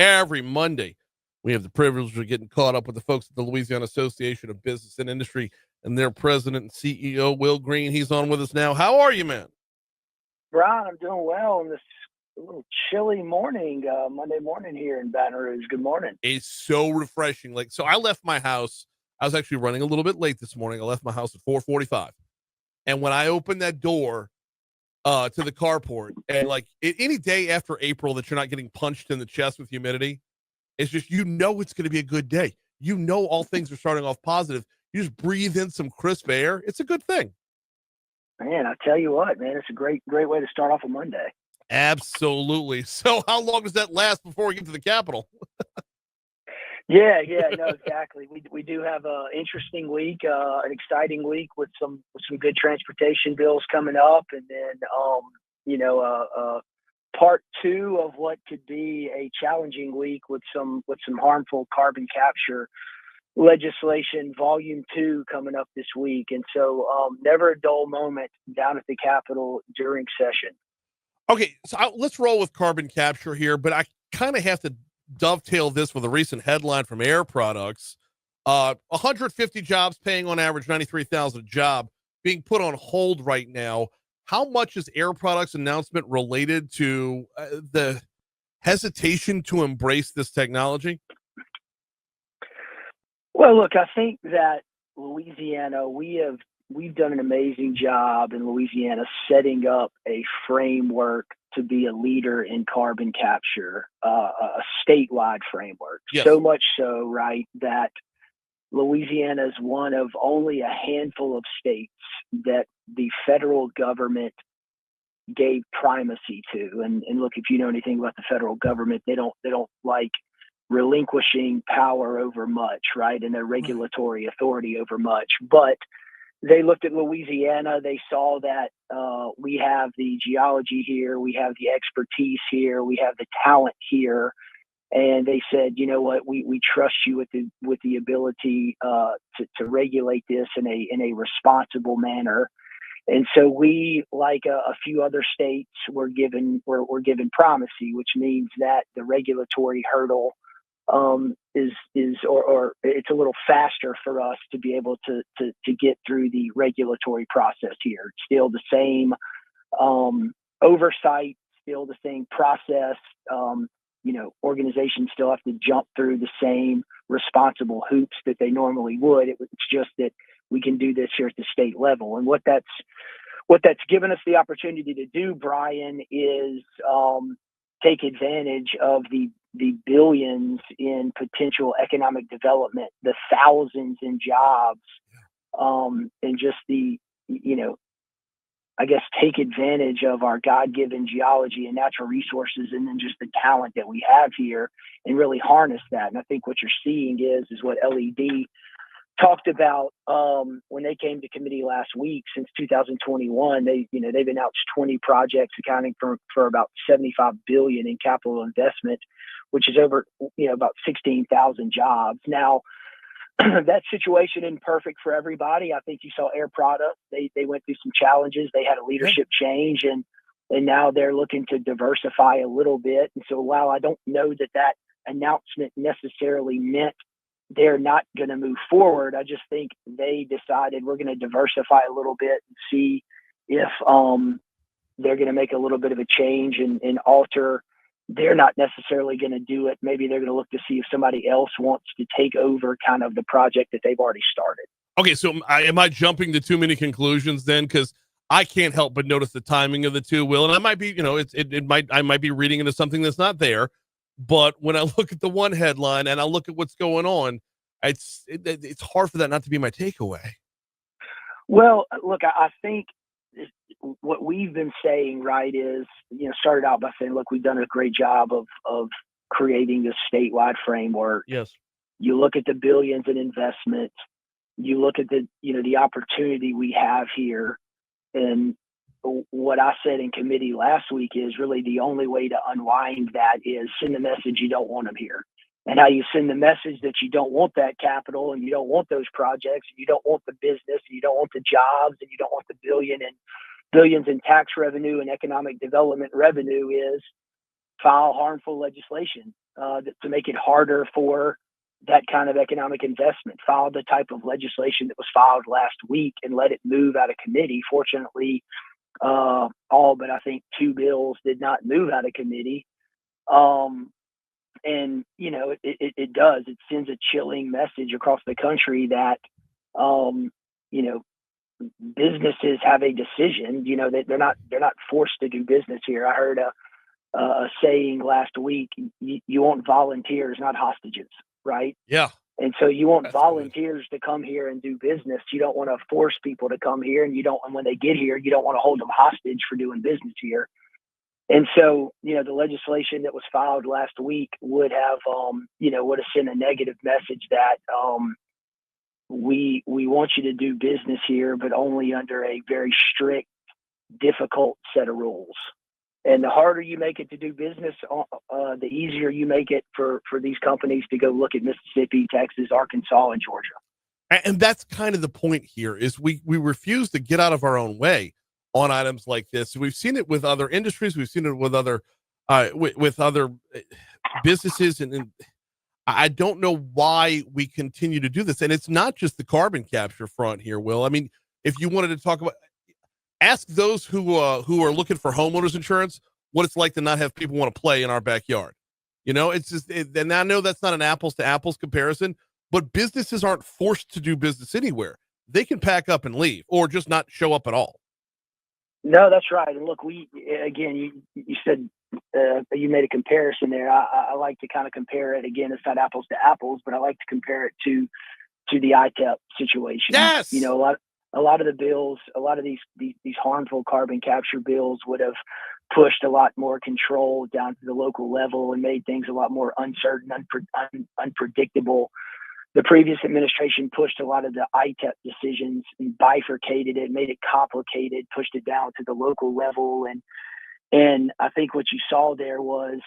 every Monday. We have the privilege of getting caught up with the folks at the Louisiana Association of Business and Industry and their president and CEO, Will Green. He's on with us now. How are you, man? Brian, I'm doing well on this little chilly morning, Monday morning here in Baton Rouge. Good morning. It's so refreshing. So I left my house. I was actually running a little bit late this morning. I left my house at 4:45. And when I opened that door to the carport, and any day after April that you're not getting punched in the chest with humidity, it's just, it's going to be a good day. All things are starting off positive. You just breathe in some crisp air. It's a good thing. Man, I tell you what, man, it's a great way to start off a Monday. Absolutely. So how long does that last before we get to the Capitol? Yeah, no, exactly. We do have an interesting week, an exciting week with some good transportation bills coming up, and then part two of what could be a challenging week with some harmful carbon capture legislation, volume 2 coming up this week. And so never a dull moment down at the Capitol during session. Okay, so let's roll with carbon capture here, but I kind of have to dovetail this with a recent headline from Air Products. 150 jobs paying on average $93,000 a job being put on hold right now. How much is Air Products announcement related to the hesitation to embrace this technology? Well, look, I think that Louisiana, we've done an amazing job in Louisiana setting up a framework to be a leader in carbon capture, a statewide framework. Yes. So much so, right, that Louisiana is one of only a handful of states that the federal government gave primacy to. And look, if you know anything about the federal government, they don't like relinquishing power over much, right, and their regulatory authority over much. But they looked at Louisiana. They saw that we have the geology here, we have the expertise here, we have the talent here, and they said, you know what, we trust you with the ability to regulate this in a responsible manner. And so we, like a few other states, we're given primacy, which means that the regulatory hurdle is it's a little faster for us to be able to get through the regulatory process here. It's still the same oversight, still the same process. Organizations still have to jump through the same responsible hoops that they normally would. It's just that we can do this here at the state level. And what that's given us the opportunity to do, Brian, is take advantage of the billions in potential economic development, the thousands in jobs, and just take advantage of our God-given geology and natural resources, and then just the talent that we have here, and really harness that. And I think what you're seeing is what LED talked about when they came to committee last week. Since 2021, they've announced 20 projects accounting for about $75 billion in capital investment, which is over about 16,000 jobs. Now, that situation isn't perfect for everybody. I think you saw Air Products. They went through some challenges. They had a leadership change, and now they're looking to diversify a little bit. And so while I don't know that announcement necessarily meant they're not going to move forward, I just think they decided we're going to diversify a little bit and see if they're going to make a little bit of a change and alter. They're not necessarily going to do it. Maybe they're going to look to see if somebody else wants to take over kind of the project that they've already started. Okay, so am I jumping to too many conclusions then? Because I can't help but notice the timing of the two, Will, and I might be, I might be reading into something that's not there. But when I look at the one headline and I look at what's going on, it's hard for that not to be my takeaway. Well, look, I think what we've been saying, right, is, started out by saying, look, we've done a great job of creating this statewide framework. Yes. You look at the billions in investment, you look at the opportunity we have here. And what I said in committee last week is really the only way to unwind that is send the message you don't want them here. And how you send the message that you don't want that capital, and you don't want those projects, and you don't want the business, and you don't want the jobs, and you don't want the billions in tax revenue and economic development revenue, is file harmful legislation. to make it harder for that kind of economic investment. Filed the type of legislation that was filed last week and let it move out of committee. Fortunately, all but I think 2 bills did not move out of committee. And it does. It sends a chilling message across the country that businesses have a decision. That they're not forced to do business here. I heard a saying last week: you want volunteers, not hostages, right? Yeah. And so you want That's volunteers to come here and do business. You don't want to force people to come here, and when they get here, you don't want to hold them hostage for doing business here. And so, the legislation that was filed last week would have sent a negative message that we want you to do business here, but only under a very strict, difficult set of rules. And the harder you make it to do business, the easier you make it for these companies to go look at Mississippi, Texas, Arkansas, and Georgia. And that's kind of the point here is we refuse to get out of our own way on items like this. We've seen it with other industries. We've seen it with other businesses. And I don't know why we continue to do this. And it's not just the carbon capture front here, Will. I mean, if you wanted to talk about, ask those who are looking for homeowners insurance what it's like to not have people want to play in our backyard. It's just, and I know that's not an apples to apples comparison, but businesses aren't forced to do business anywhere. They can pack up and leave or just not show up at all. No, that's right. And look, you said you made a comparison there. I like to kind of compare it again. It's not apples to apples, but I like to compare it to the ITEP situation. Yes. A lot of the bills, a lot of these harmful carbon capture bills would have pushed a lot more control down to the local level and made things a lot more uncertain, unpredictable. The previous administration pushed a lot of the ITEP decisions and bifurcated it, made it complicated, pushed it down to the local level. And I think what you saw there was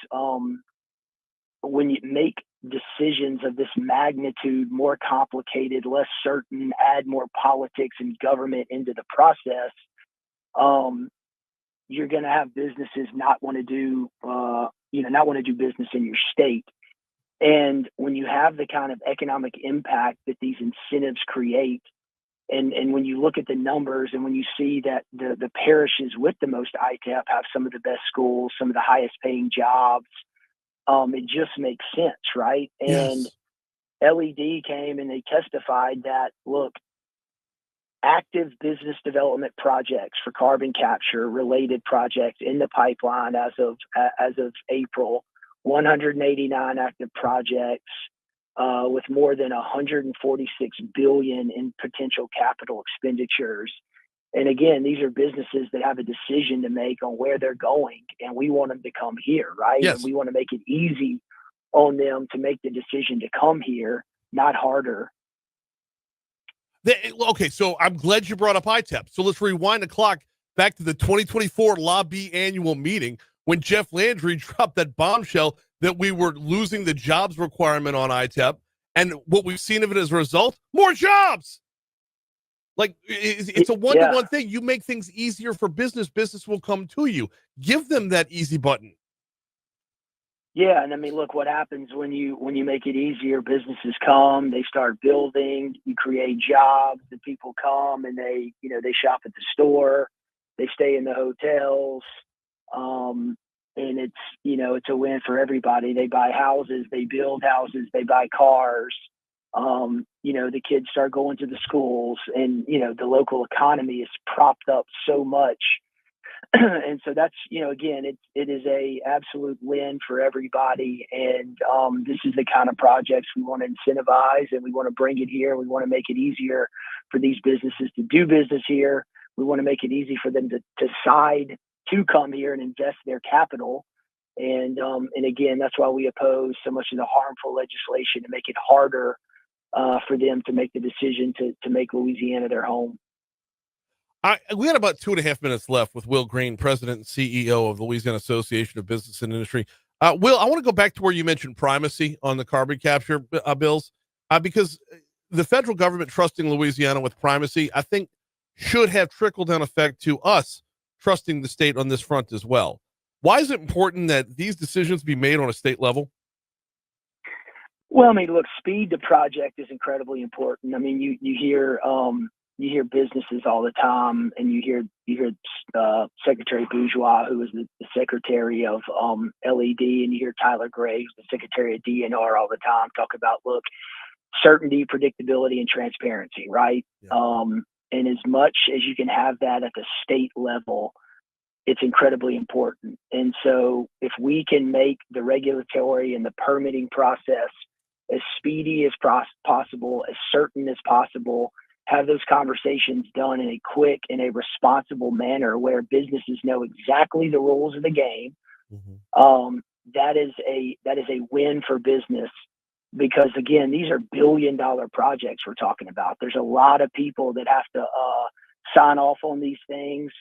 when you make decisions of this magnitude more complicated, less certain, add more politics and government into the process, you're going to have businesses not want to do business in your state. And when you have the kind of economic impact that these incentives create, and when you look at the numbers and when you see that the parishes with the most ITEP have some of the best schools, some of the highest paying jobs, it just makes sense, right? And Yes. LED came and they testified that, look, active business development projects for carbon capture related projects in the pipeline as of April, 189 active projects with more than 146 billion in potential capital expenditures. And again, these are businesses that have a decision to make on where they're going, and we want them to come here, right? Yes. And we want to make it easy on them to make the decision to come here, not harder. Okay, so I'm glad you brought up ITEP. So let's rewind the clock back to the 2024 lobby annual meeting when Jeff Landry dropped that bombshell that we were losing the jobs requirement on ITEP. And what we've seen of it as a result, more jobs. Like it's a one-to-one thing. You make things easier for business will come to you. Give them that easy button. Yeah, and I mean, look what happens when you make it easier. Businesses come, they start building, you create jobs, and people come and they shop at the store, they stay in the hotels, and it's a win for everybody. They buy houses, they build houses, they buy cars. The kids start going to the schools, and the local economy is propped up so much. And so that's, again, it is a absolute win for everybody. And this is the kind of projects we want to incentivize, and we want to bring it here. We want to make it easier for these businesses to do business here. We want to make it easy for them to decide to come here and invest their capital. And again, that's why we oppose so much of the harmful legislation to make it harder for them to make the decision to make Louisiana their home. We had about 2.5 minutes left with Will Green, President and CEO of the Louisiana Association of Business and Industry. Will, I want to go back to where you mentioned primacy on the carbon capture bills, because the federal government trusting Louisiana with primacy, I think, should have trickle-down effect to us trusting the state on this front as well. Why is it important that these decisions be made on a state level? Well, I mean, look, speed to project is incredibly important. I mean, you hear businesses all the time, and you hear Secretary Bourgeois, who is the secretary of LED, and you hear Tyler Graves, the secretary of DNR, all the time talk about, look, certainty, predictability, and transparency, right? Yeah. And as much as you can have that at the state level, it's incredibly important. And so if we can make the regulatory and the permitting process as speedy as possible, as certain as possible, have those conversations done in a quick and a responsible manner where businesses know exactly the rules of the game, that is a win for business. Because again, these are billion-dollar projects we're talking about. There's a lot of people that have to sign off on these things,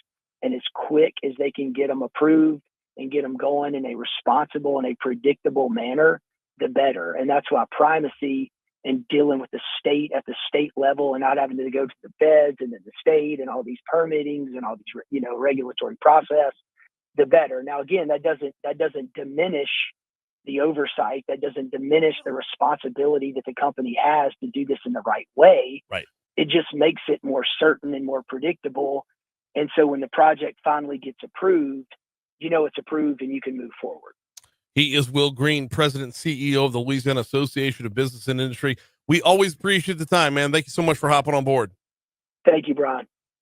and as quick as they can get them approved and get them going in a responsible and a predictable manner, the better. And that's why primacy and dealing with the state at the state level and not having to go to the feds and then the state and all these permittings and all these, regulatory process, the better. Now, again, that doesn't diminish the oversight. That doesn't diminish the responsibility that the company has to do this in the right way. Right. It just makes it more certain and more predictable. And so when the project finally gets approved, it's approved and you can move forward. He is Will Green, President and CEO of the Louisiana Association of Business and Industry. We always appreciate the time, man. Thank you so much for hopping on board. Thank you, Brian.